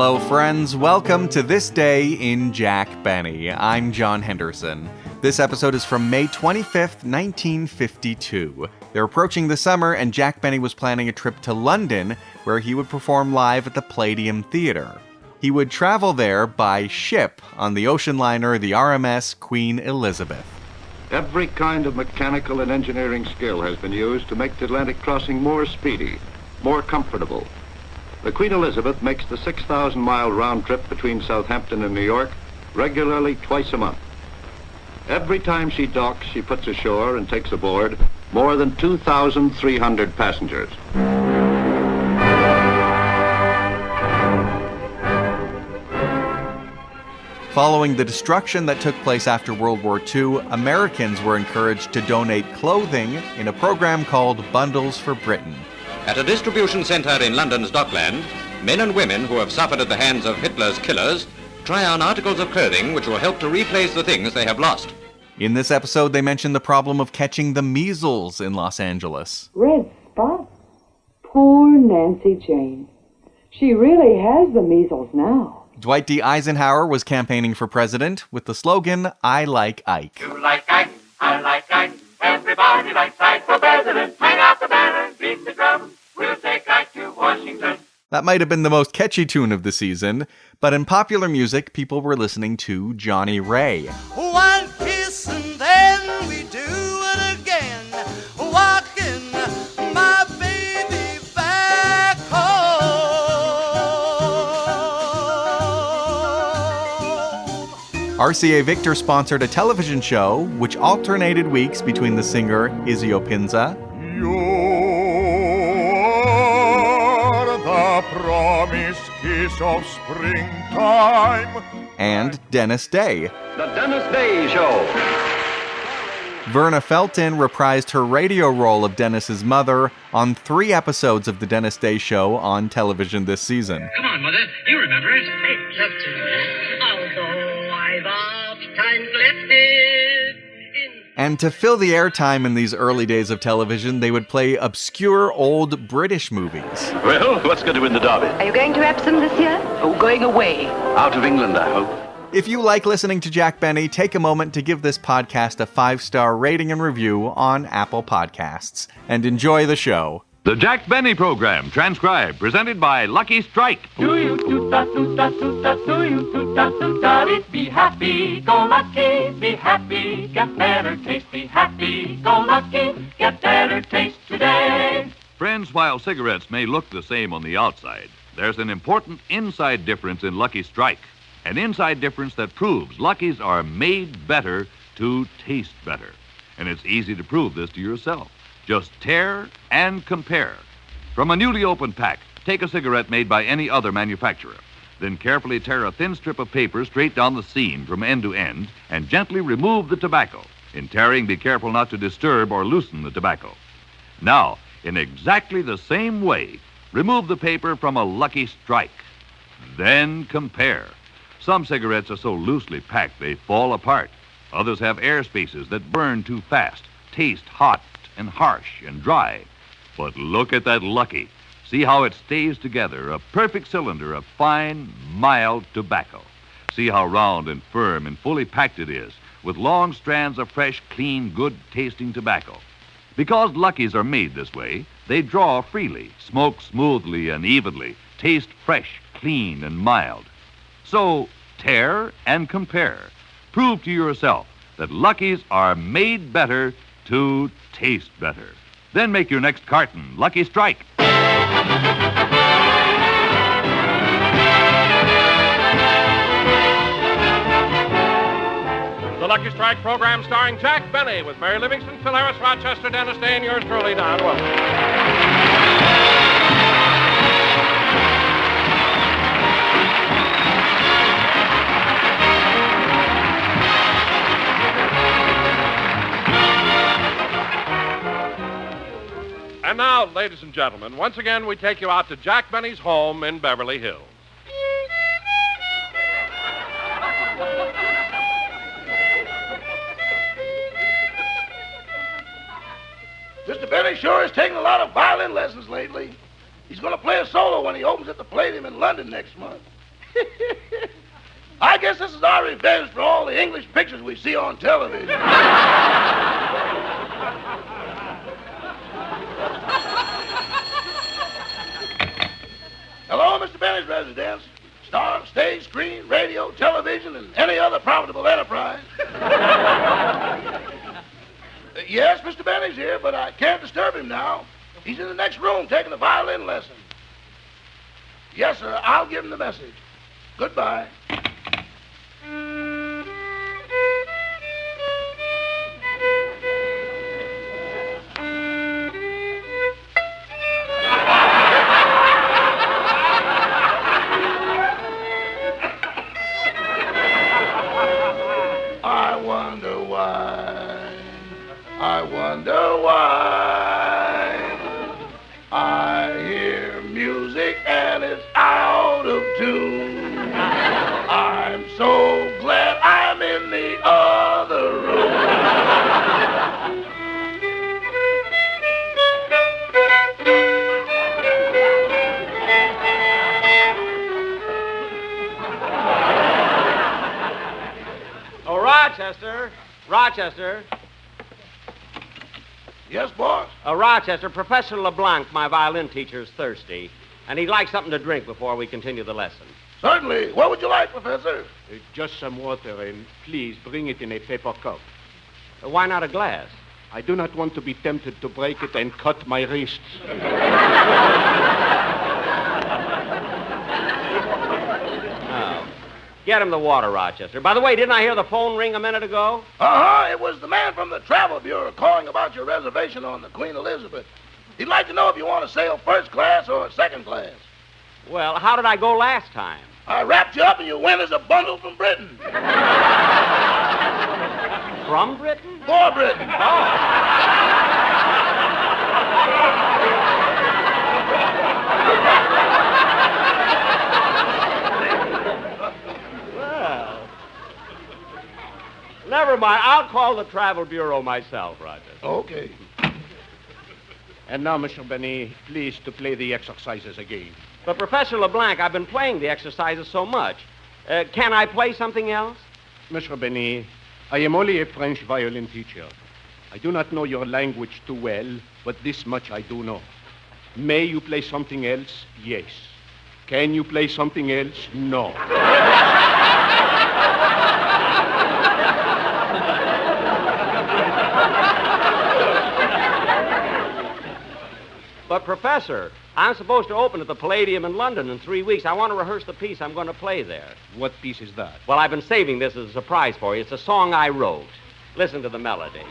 Hello, friends. Welcome to This Day in Jack Benny. I'm John Henderson. This episode is from May 25th, 1952. They're approaching the summer, and Jack Benny was planning a trip to London, where he would perform live at the Palladium Theatre. He would travel there by ship on the ocean liner, the RMS Queen Elizabeth. Every kind of mechanical and engineering skill has been used to make the Atlantic crossing more speedy, more comfortable. The Queen Elizabeth makes the 6,000-mile round trip between Southampton and New York regularly twice a month. Every time she docks, she puts ashore and takes aboard more than 2,300 passengers. Following the destruction that took place after World War II, Americans were encouraged to donate clothing in a program called Bundles for Britain. At a distribution centre in London's Dockland, men and women who have suffered at the hands of Hitler's killers try on articles of clothing which will help to replace the things they have lost. In this episode, they mention the problem of catching the measles in Los Angeles. Red spots? Poor Nancy Jane. She really has the measles now. Dwight D. Eisenhower was campaigning for president with the slogan, I Like Ike. You like Ike, I like Ike. Everybody likes Ike for president. Hang out the banner, beat the drum. We'll take Ike to Washington. That might have been the most catchy tune of the season, but in popular music, people were listening to Johnnie Ray. One kiss and then we do it again. Walking my baby back home. RCA Victor sponsored a television show which alternated weeks between the singer Ezio Pinza the promised kiss of springtime and Dennis Day. The Dennis Day Show. Verna Felton reprised her radio role of Dennis's mother on 3 episodes of The Dennis Day Show on television this season. Come on, Mother. You remember it. I'd love to. Although I've oft-times left it in... And to fill the airtime in these early days of television, they would play obscure old British movies. Well, what's going to win the derby? Are you going to Epsom this year? Oh, going away. Out of England, I hope. If you like listening to Jack Benny, take a moment to give this podcast a 5-star rating and review on Apple Podcasts. And enjoy the show. The Jack Benny Program, transcribed, presented by Lucky Strike. Do you toot-a-toot-a-toot-a, do you toot-a-toot-a, be happy, go lucky, be happy, get better taste, be happy, go lucky, get better taste today. Friends, while cigarettes may look the same on the outside, there's an important inside difference in Lucky Strike. An inside difference that proves Luckies are made better to taste better. And it's easy to prove this to yourself. Just tear and compare. From a newly opened pack, take a cigarette made by any other manufacturer. Then carefully tear a thin strip of paper straight down the seam from end to end and gently remove the tobacco. In tearing, be careful not to disturb or loosen the tobacco. Now, in exactly the same way, remove the paper from a Lucky Strike. Then compare. Some cigarettes are so loosely packed they fall apart. Others have air spaces that burn too fast, taste hot and harsh and dry. But look at that Lucky. See how it stays together, a perfect cylinder of fine, mild tobacco. See how round and firm and fully packed it is, with long strands of fresh, clean, good-tasting tobacco. Because Luckies are made this way, they draw freely, smoke smoothly and evenly, taste fresh, clean, and mild. So, tear and compare. Prove to yourself that Luckies are made better to taste better. Then make your next carton Lucky Strike. The Lucky Strike program starring Jack Benny with Mary Livingston, Phil Harris, Rochester, Dennis Day, and yours truly, Don Wilson. And now, ladies and gentlemen, once again we take you out to Jack Benny's home in Beverly Hills. Mr. Benny sure has taken a lot of violin lessons lately. He's going to play a solo when he opens at the Palladium in London next month. I guess this is our revenge for all the English pictures we see on television. Hello, Mr. Benny's residence. Star, stage, screen, radio, television, and any other profitable enterprise. Yes, Mr. Benny's here, but I can't disturb him now. He's in the next room taking a violin lesson. Yes, sir, I'll give him the message. Goodbye. I wonder why I hear music and it's out of tune. I'm so glad I'm in the other room. Oh, Rochester. Rochester. Yes, boss? Rochester, Professor LeBlanc, my violin teacher, is thirsty, and he'd like something to drink before we continue the lesson. Certainly. What would you like, Professor? Just some water, and please bring it in a paper cup. Why not a glass? I do not want to be tempted to break it and cut my wrists. Get him the water, Rochester. By the way, didn't I hear the phone ring a minute ago? Uh-huh. It was the man from the Travel Bureau calling about your reservation on the Queen Elizabeth. He'd like to know if you want to sail first class or second class. Well, how did I go last time? I wrapped you up and you went as a bundle from Britain. From Britain? For Britain. Never mind. I'll call the Travel Bureau myself, Roger. Okay. And now, Mr. Benny, please to play the exercises again. But, Professor LeBlanc, I've been playing the exercises so much. Can I play something else? Mr. Benny, I am only a French violin teacher. I do not know your language too well, but this much I do know. May you play something else? Yes. Can you play something else? No. But, Professor, I'm supposed to open at the Palladium in London in 3 weeks. I want to rehearse the piece I'm going to play there. What piece is that? Well, I've been saving this as a surprise for you. It's a song I wrote. Listen to the melody.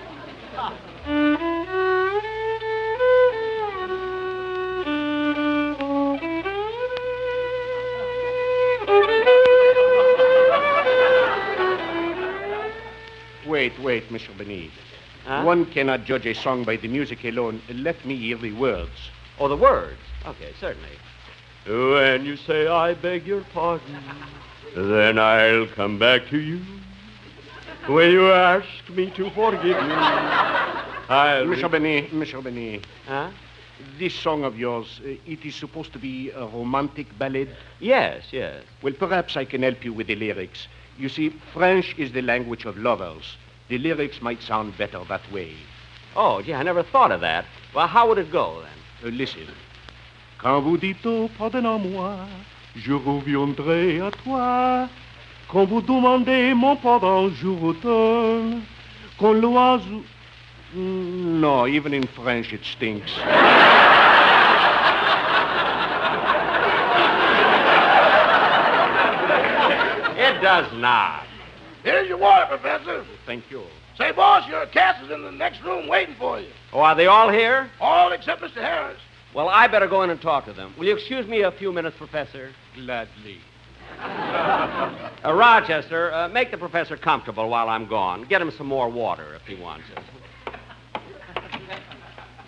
Wait, Mr. Benny. Huh? One cannot judge a song by the music alone. Let me hear the words. Oh, the words? Okay, certainly. When you say I beg your pardon, then I'll come back to you. When you ask me to forgive you, I'll... Mr. Benny. Huh? This song of yours, it is supposed to be a romantic ballad? Yes. Well, perhaps I can help you with the lyrics. You see, French is the language of lovers. The lyrics might sound better that way. Oh, gee, I never thought of that. Well, how would it go, then? Listen. Quand vous dites oh, pardonne-moi, je reviendrai à toi. Quand vous demandez mon pardon, je retourne. Quand l'oiseau... No, even in French it stinks. It does not. Here's your water, Professor. Thank you. Say, boss, your cast is in the next room waiting for you. Oh, are they all here? All except Mr. Harris. Well, I better go in and talk to them. Will you excuse me a few minutes, Professor? Gladly. Rochester, make the professor comfortable while I'm gone. Get him some more water if he wants it.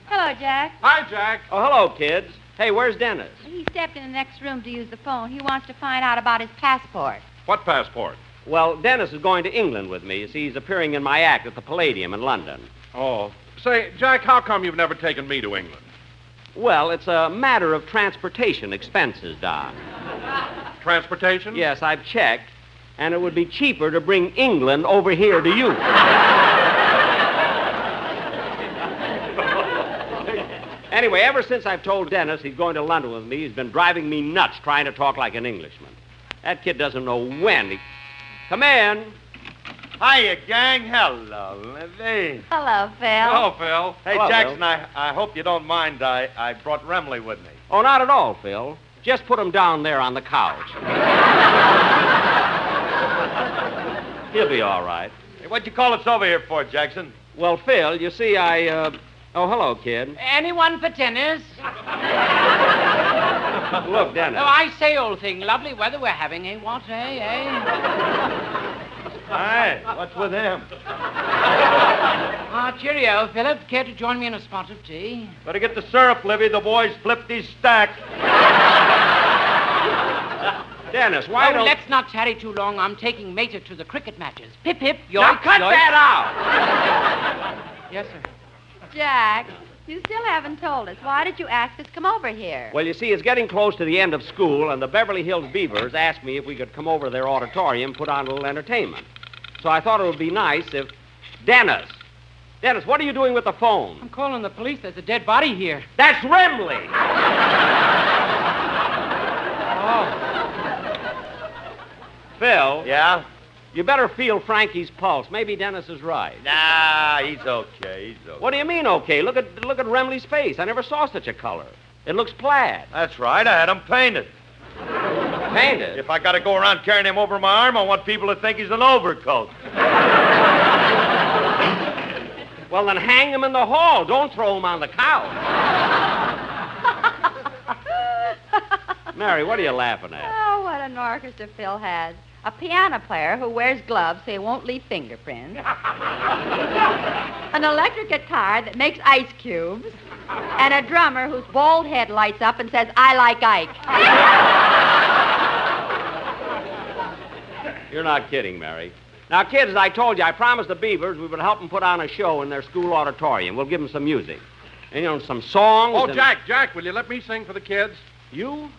Hello, Jack. Hi, Jack. Oh, hello, kids. Hey, where's Dennis? He stepped in the next room to use the phone. He wants to find out about his passport. What passport? Well, Dennis is going to England with me. You see, he's appearing in my act at the Palladium in London. Oh. Say, Jack, how come you've never taken me to England? Well, it's a matter of transportation expenses, Doc. Transportation? Yes, I've checked, and it would be cheaper to bring England over here to you. Anyway, ever since I've told Dennis he's going to London with me, he's been driving me nuts trying to talk like an Englishman. That kid doesn't know when he... Come in. Hiya, gang. Hello, Livy. Hello, Phil. Hello, Phil. Hey, Hello, Jackson, Phil. I hope you don't mind. I brought Remley with me. Oh, not at all, Phil. Just put him down there on the couch. He'll be all right. Hey, what'd you call us over here for, Jackson? Well, Phil, you see, Oh, hello, kid. Anyone for tennis? Look, Dennis. Oh, I say, old thing, lovely weather we're having, eh? What, eh? Hi, what's with him? Ah, cheerio, Philip. Care to join me in a spot of tea? Better get the syrup, Livy. The boys flipped his stack. Dennis, why don't... Let's not tarry too long. I'm taking Mater to the cricket matches. Pip, pip, yoink, Now, cut yoink. that out! Yes, sir. Jack, you still haven't told us. Why did you ask us to come over here? Well, you see, it's getting close to the end of school, and the Beverly Hills Beavers asked me if we could come over to their auditorium and put on a little entertainment. So I thought it would be nice if... Dennis, what are you doing with the phone? I'm calling the police. There's a dead body here. That's Remley! Oh. Phil? Yeah? You better feel Frankie's pulse. Maybe Dennis is right. Nah, he's okay. What do you mean, okay? Look at Remley's face. I never saw such a color. It looks plaid. That's right. I had him painted. Painted? If I got to go around carrying him over my arm, I want people to think he's an overcoat. Well, then hang him in the hall. Don't throw him on the couch. Mary, what are you laughing at? Oh, what an orchestra Phil has. A piano player who wears gloves so he won't leave fingerprints. An electric guitar that makes ice cubes. And a drummer whose bald head lights up and says, I like Ike. You're not kidding, Mary. Now, kids, as I told you, I promised the Beavers we would help them put on a show in their school auditorium. We'll give them some music. And, some songs. Oh, and... Jack, will you let me sing for the kids? You?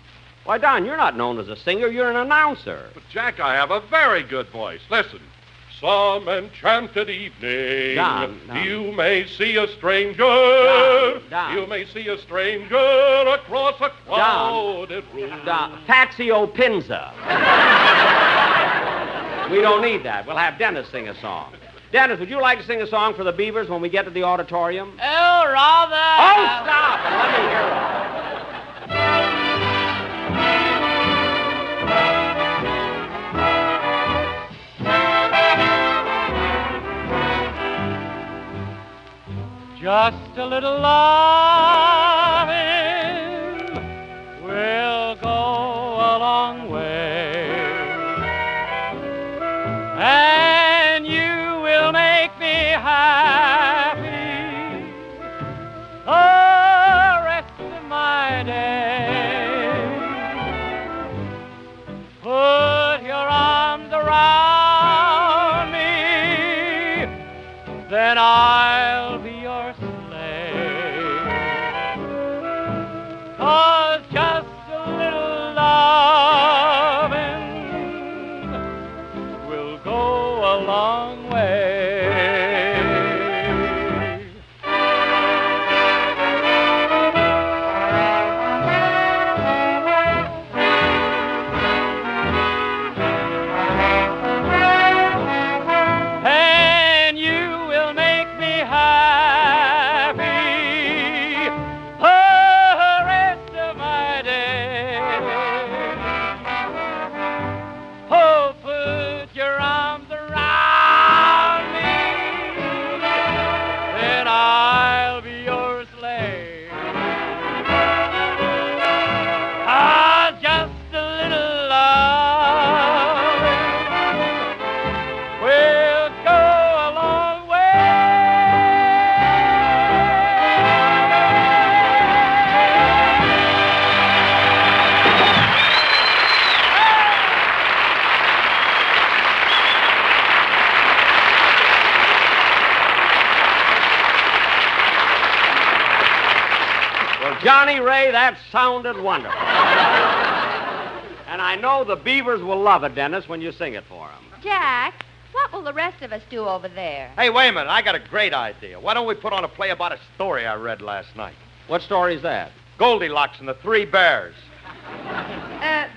Why, Don, you're not known as a singer. You're an announcer. But, Jack, I have a very good voice. Listen. Some enchanted evening, Don. You may see a stranger. Don. You may see a stranger across a crowded room. Fazio Pinza. We don't need that. We'll have Dennis sing a song. Dennis, would you like to sing a song for the Beavers when we get to the auditorium? Oh, rather. Oh, stop it. Let me hear it. Just a little loving will go a long way, and you will make me happy the rest of my day. Put your arms around me, then I'll be your slave. 'Cause just a little loving will go a long way. And you will make me happy the rest of my day. Oh, put your arms around me, then I'll be your slave. Ah, just a little loving will go a long way. Well, Johnnie Ray, that sounded wonderful. And I know the beavers will love it, Dennis, when you sing it for them. Jack, what will the rest of us do over there? Hey, wait a minute. I got a great idea. Why don't we put on a play about a story I read last night? What story is that? Goldilocks and the Three Bears.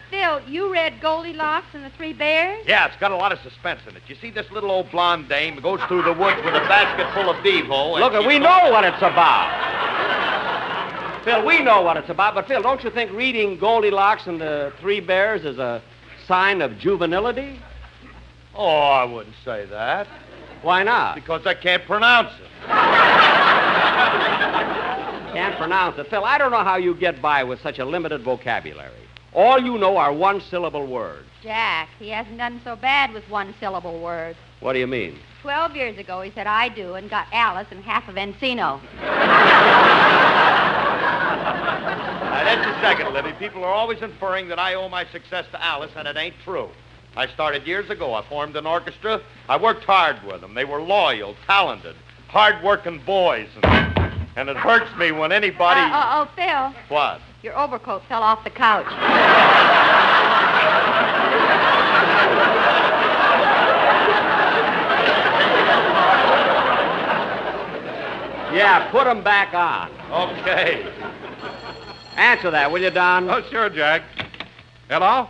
Phil, you read Goldilocks and the Three Bears? Yeah, it's got a lot of suspense in it. You see this little old blonde dame who goes through the woods with a basket full of devo. Look, we know what it's about. Phil, we know what it's about, but Phil, don't you think reading Goldilocks and the Three Bears is a sign of juvenility? Oh, I wouldn't say that. Why not? Because I can't pronounce it. Can't pronounce it. Phil, I don't know how you get by with such a limited vocabulary. All you know are one-syllable words. Jack, he hasn't done so bad with one-syllable words. What do you mean? 12 years ago, he said, I do, and got Alice and half of Encino. That's a second, Libby. People are always inferring that I owe my success to Alice, and it ain't true. I started years ago. I formed an orchestra. I worked hard with them. They were loyal, talented, hard-working boys. And it hurts me when anybody... Phil. What? Your overcoat fell off the couch. Yeah, put them back on. Okay. Answer that, will you, Don? Oh, sure, Jack. Hello?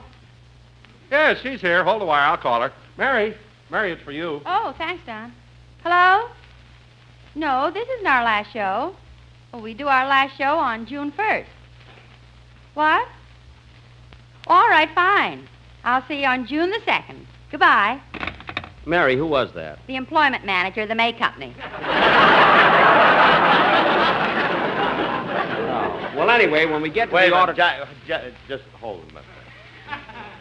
Yes, she's here. Hold the wire. I'll call her. Mary, it's for you. Oh, thanks, Don. Hello? No, this isn't our last show. Oh, we do our last show on June 1st. What? All right, fine. I'll see you on June the 2nd. Goodbye. Mary, who was that? The employment manager of the May Company. Well, anyway, when we get to the order... Just hold a minute.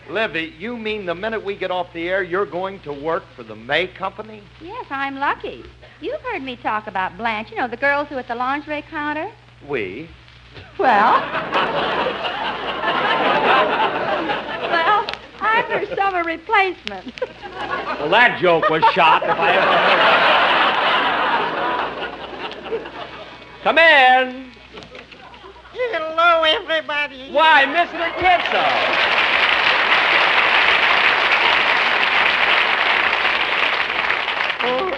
Libby, you mean the minute we get off the air, you're going to work for the May Company? Yes, I'm lucky. You've heard me talk about Blanche. You know, the girls who are at the lingerie counter? We? Well, I'm her summer replacement. Well, that joke was shot if I ever heard it. Come in. Hello, everybody. Why, Mr. Kitzel. Oh,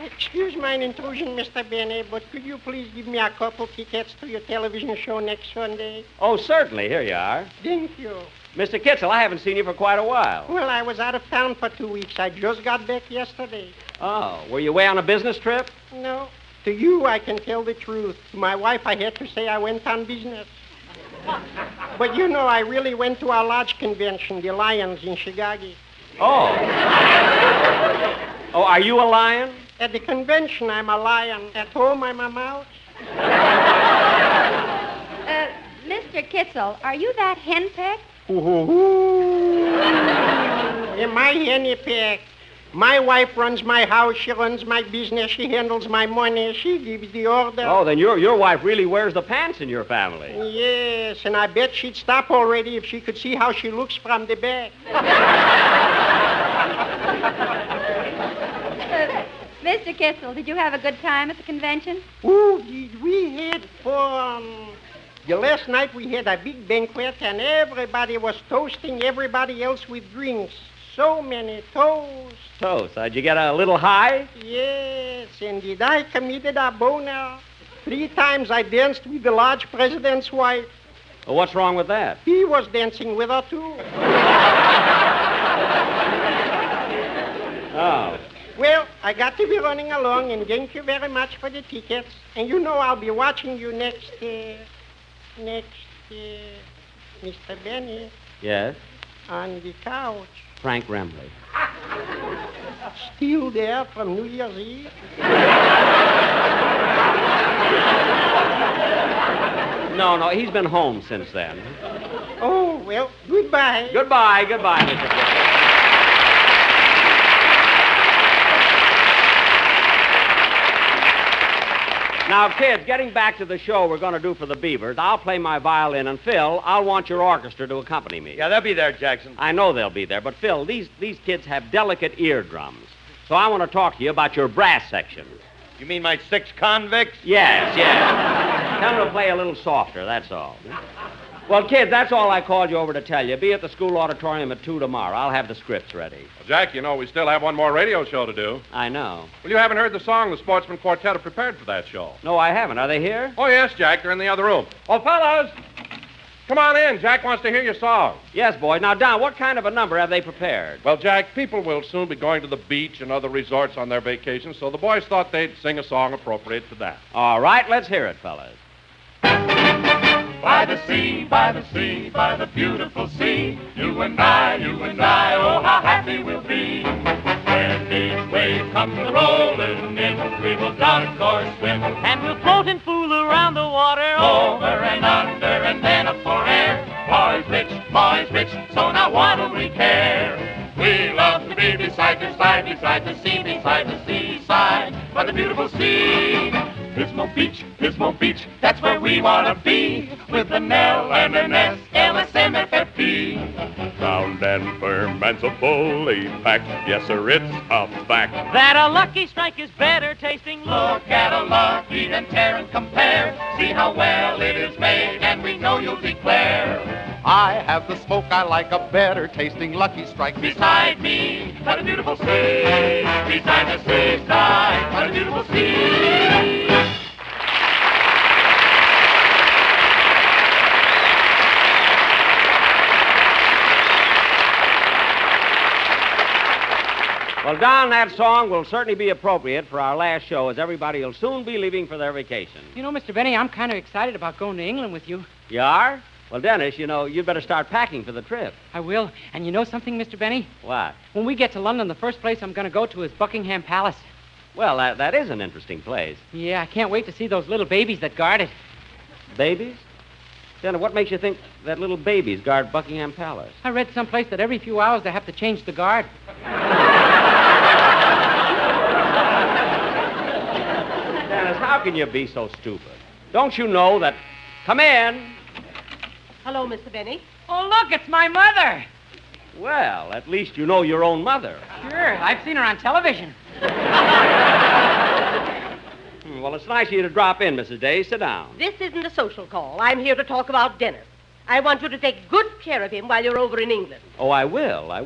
excuse my intrusion, Mr. Benny, but could you please give me a couple tickets to your television show next Sunday? Oh, certainly. Here you are. Thank you. Mr. Kitzel, I haven't seen you for quite a while. Well, I was out of town for 2 weeks. I just got back yesterday. Oh, were you away on a business trip? No. To you, I can tell the truth. To my wife, I had to say I went on business. But you know, I really went to our lodge convention, the Lions in Chicago. Oh. Oh, are you a lion? At the convention, I'm a lion. At home, I'm a mouse. Mr. Kitzel, are you that henpecked? Am I henpecked? My wife runs my house. She runs my business. She handles my money. She gives the order. Oh, then your wife really wears the pants in your family. Yes, and I bet she'd stop already if she could see how she looks from the back. Mr. Kitzel, did you have a good time at the convention? Oh, did we had fun. Last night we had a big banquet, and everybody was toasting everybody else with drinks. So many toasts. Toast. Did you get a little high? Yes, and did I committed a boner? 3 times I danced with the lodge president's wife. Well, what's wrong with that? He was dancing with her, too. Oh. Well, I got to be running along, and thank you very much for the tickets. And you know I'll be watching you next, Mr. Benny. Yes? On the couch. Frank Remley. Still there from New Year's Eve? No, he's been home since then. Oh, well, goodbye. Goodbye, Mr. Kitzel. Now, kids, getting back to the show we're going to do for the Beavers, I'll play my violin, and Phil, I'll want your orchestra to accompany me. Yeah, they'll be there, Jackson. I know they'll be there, but Phil, these kids have delicate eardrums. So I want to talk to you about your brass section. You mean my 6 convicts? Yes. Tell them to play a little softer, that's all. Well, kids, that's all I called you over to tell you. Be at the school auditorium at 2 tomorrow. I'll have the scripts ready. Well, Jack, you know we still have one more radio show to do. I know. Well, you haven't heard the song the Sportsman Quartet have prepared for that show. No, I haven't. Are they here? Oh, yes, Jack. They're in the other room. Oh, fellas, come on in. Jack wants to hear your song. Yes, boys. Now, Don, what kind of a number have they prepared? Well, Jack, people will soon be going to the beach and other resorts on their vacations, so the boys thought they'd sing a song appropriate to that. All right, let's hear it, fellas. By the sea, by the sea, by the beautiful sea, you and I, oh, how happy we'll be. When each wave comes rolling in, we will down of course swim. And we'll float and fool around the water, Over and under and then up for air. Boys rich, so now what do we care? We love to be beside the seaside, by the beautiful sea. Pismo Beach, that's where we want to be, with an LMS, LSMFFP. Sound and firm and so fully packed, yes sir, it's a fact. that a Lucky Strike is better tasting. Look at a Lucky and tear and compare. See how well it is made, and we know you'll declare. I have the smoke, I like a better tasting Lucky Strike. Beside me, by the beautiful sea, beside the seaside, by the beautiful sea. Well, Don, that song will certainly be appropriate for our last show, as everybody will soon be leaving for their vacation. You know, Mr. Benny, I'm kind of excited about going to England with you. You are? Well, Dennis, you know, you'd better start packing for the trip. I will. And you know something, Mr. Benny? What? When we get to London, the first place I'm going to go to is Buckingham Palace. Well, that is an interesting place. Yeah, I can't wait to see those little babies that guard it. Babies? Dennis, what makes you think that little babies guard Buckingham Palace? I read someplace that every few hours they have to change the guard. Dennis, how can you be so stupid? Don't you know that... Come in. Hello, Mr. Benny. Oh, look, it's my mother. Well, at least you know your own mother. Sure, I've seen her on television. Well, it's nice of you to drop in, Mrs. Day. Sit down. This isn't a social call. I'm here to talk about Dennis. I want you to take good care of him while you're over in England. Oh, I will. I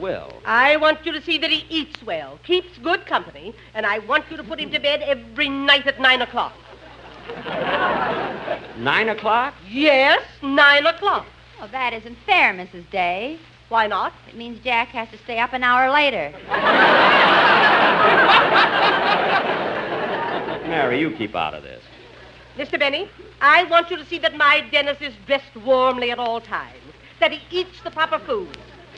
want you to see that he eats well, keeps good company, and I want you to put him to bed every night at 9 o'clock. 9 o'clock? Yes, 9 o'clock. Well, that isn't fair, Mrs. Day. Why not? It means Jack has to stay up an hour later. Mary, you keep out of this. Mr. Benny, I want you to see that my Dennis is dressed warmly at all times, that he eats the proper food,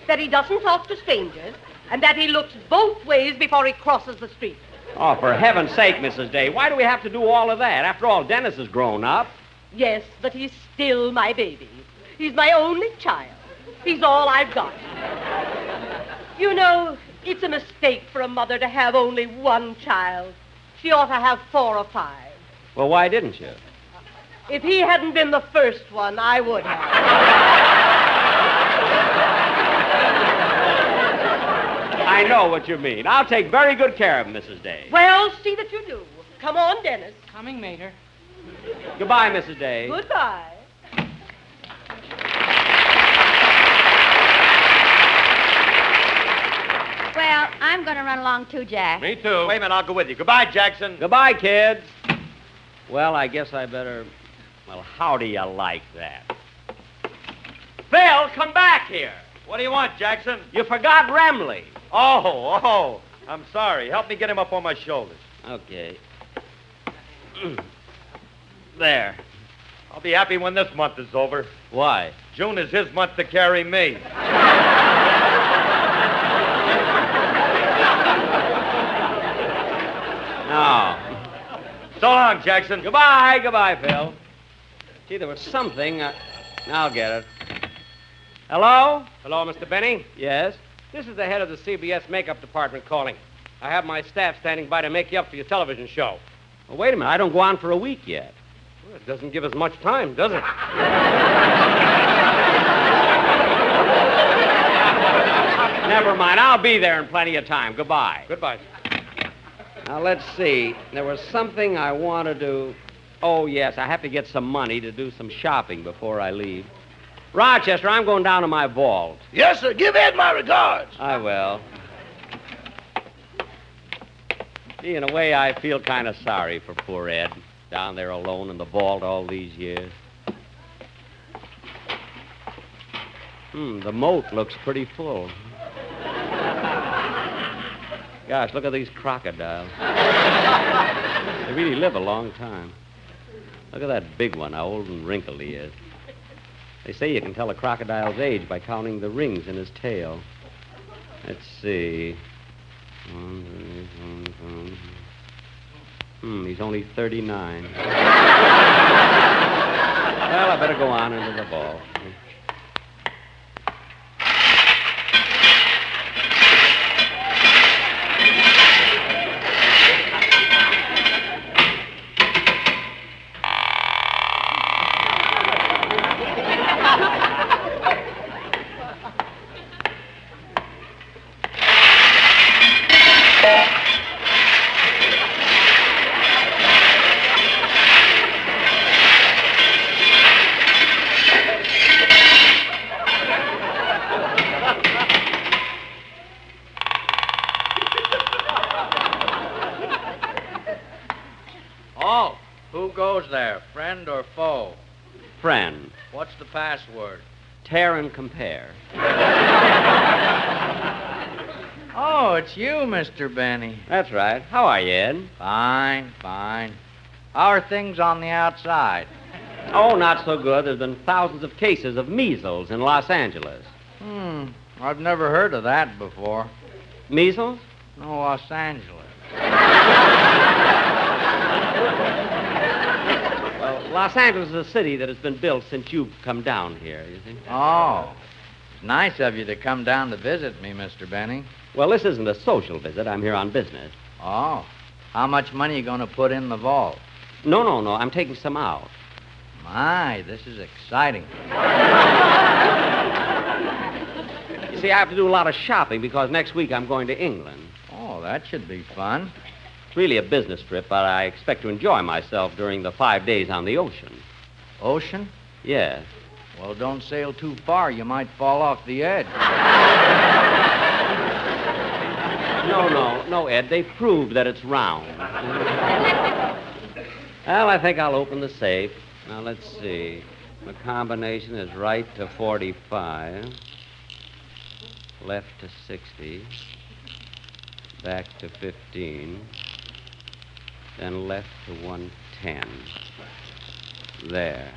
that he doesn't talk to strangers, and that he looks both ways before he crosses the street. Oh, for heaven's sake, Mrs. Day, why do we have to do all of that? After all, Dennis is grown up. Yes, but he's still my baby. He's my only child. He's all I've got. You know, it's a mistake for a mother to have only one child. She ought to have 4 or 5. Well, why didn't you? If he hadn't been the first one, I would have. I know what you mean. I'll take very good care of him, Mrs. Day. Well, see that you do. Come on, Dennis. Coming, Mater. Goodbye, Mrs. Day. Goodbye. Well, I'm going to run along too, Jack. Me too. Wait a minute, I'll go with you. Goodbye, Jackson. Goodbye, kids. Well, I guess I better... Well, how do you like that? Phil, come back here. What do you want, Jackson? You forgot Remley. Oh, I'm sorry. Help me get him up on my shoulders. Okay. There. I'll be happy when this month is over. Why? June is his month to carry me. No. So long, Jackson. Goodbye, Phil. Gee, there was something. I'll get it. Hello? Hello, Mr. Benny. Yes? This is the head of the CBS makeup department calling. I have my staff standing by to make you up for your television show. Well, wait a minute. I don't go on for a week yet. Well, it doesn't give us much time, does it? Never mind. I'll be there in plenty of time. Goodbye. Goodbye. Now, let's see. There was something I want to do. Oh, yes. I have to get some money to do some shopping before I leave. Rochester, I'm going down to my vault. Yes, sir. Give Ed my regards. I will. Gee, in a way, I feel kind of sorry for poor Ed, down there alone in the vault all these years. The moat looks pretty full. Gosh, look at these crocodiles. They really live a long time. Look at that big one, how old and wrinkled he is. They say you can tell a crocodile's age by counting the rings in his tail. Let's see. He's only 39. Well, I better go on into the vault. Oh, who goes there, friend or foe? Friend. What's the password? Tear and compare. Oh, it's you, Mr. Benny. That's right. How are you, Ed? Fine, fine. How are things on the outside? Oh, not so good. There's been thousands of cases of measles in Los Angeles. I've never heard of that before. Measles? No, Los Angeles. Well, Los Angeles is a city that has been built since you've come down here, you see. Oh, it's nice of you to come down to visit me, Mr. Benny. Well, this isn't a social visit. I'm here on business. Oh, how much money are you going to put in the vault? No. I'm taking some out. My, this is exciting. You see, I have to do a lot of shopping because next week I'm going to England. Oh, that should be fun. It's really a business trip, but I expect to enjoy myself during the 5 days on the ocean. Ocean? Yes. Well, don't sail too far. You might fall off the edge. No, Ed. They proved that it's round. Well, I think I'll open the safe. Now, let's see. The combination is right to 45, left to 60, back to 15, then left to 110. There.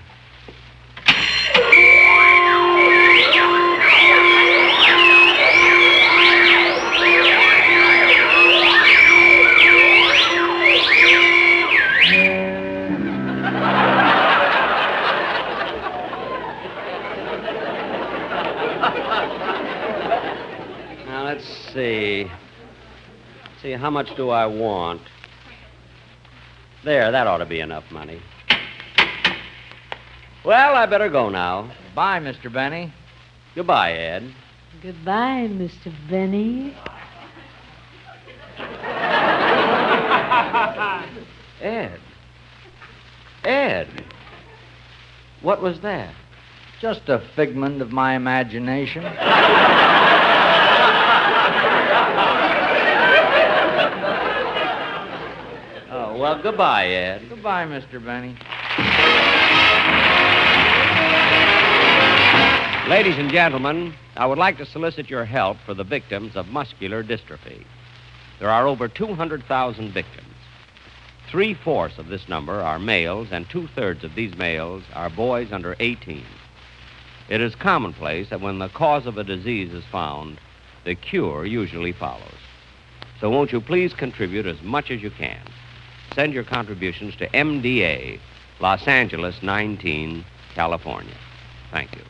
Now, let's see. See, how much do I want? There, that ought to be enough money. Well, I better go now. Bye, Mr. Benny. Goodbye, Ed. Goodbye, Mr. Benny. Ed. What was that? Just a figment of my imagination. Oh, well, goodbye, Ed. Goodbye, Mr. Benny. Ladies and gentlemen, I would like to solicit your help for the victims of muscular dystrophy. There are over 200,000 victims. 3/4 of this number are males, and 2/3 of these males are boys under 18. It is commonplace that when the cause of a disease is found, the cure usually follows. So won't you please contribute as much as you can? Send your contributions to MDA, Los Angeles 19, California. Thank you.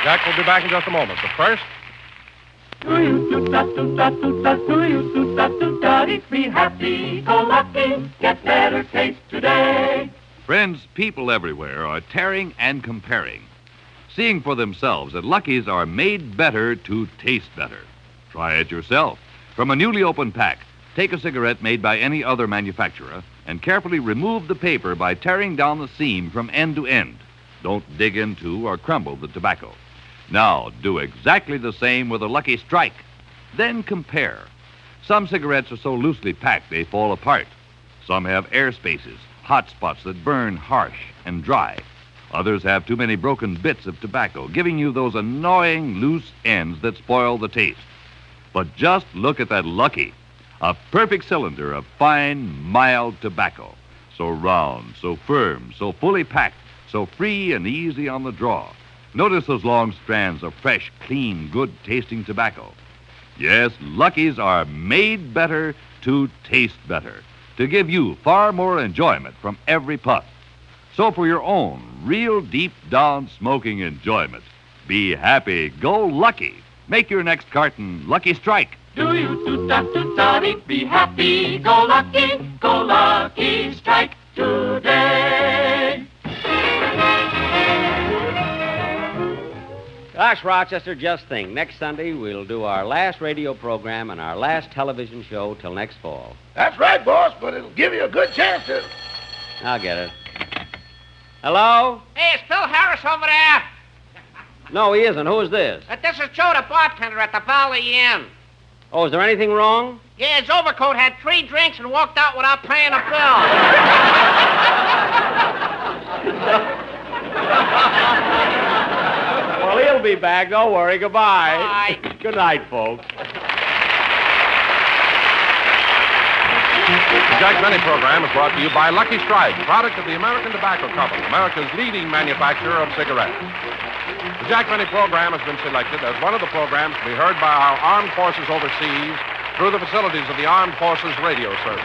Jack will be back in just a moment. But first... Be happy, go lucky, get better taste today. Friends, people everywhere are tearing and comparing, seeing for themselves that Lucky's are made better to taste better. Try it yourself. From a newly opened pack, take a cigarette made by any other manufacturer and carefully remove the paper by tearing down the seam from end to end. Don't dig into or crumble the tobacco. Now, do exactly the same with a Lucky Strike. Then compare. Some cigarettes are so loosely packed they fall apart. Some have air spaces, hot spots that burn harsh and dry. Others have too many broken bits of tobacco, giving you those annoying loose ends that spoil the taste. But just look at that Lucky. A perfect cylinder of fine, mild tobacco. So round, so firm, so fully packed, so free and easy on the draw. Notice those long strands of fresh, clean, good-tasting tobacco. Yes, Luckies are made better to taste better, to give you far more enjoyment from every puff. So for your own real deep-down smoking enjoyment, be happy, go Lucky. Make your next carton Lucky Strike. Do you toot-ta-toot-ta-dee, be happy, go Lucky Strike today. Gosh, Rochester, just think. Next Sunday, we'll do our last radio program and our last television show till next fall. That's right, boss, but it'll give you a good chance to... I'll get it. Hello? Hey, is Phil Harris over there? No, he isn't. Who is this? This is Joe, the bartender at the Valley Inn. Oh, is there anything wrong? Yeah, his overcoat had 3 drinks and walked out without paying a Well, he'll be back. Don't worry. Goodbye. Bye. Good night, folks. The Jack Benny program is brought to you by Lucky Strike, product of the American Tobacco Company, America's leading manufacturer of cigarettes. The Jack Benny program has been selected as one of the programs to be heard by our armed forces overseas through the facilities of the Armed Forces Radio Service.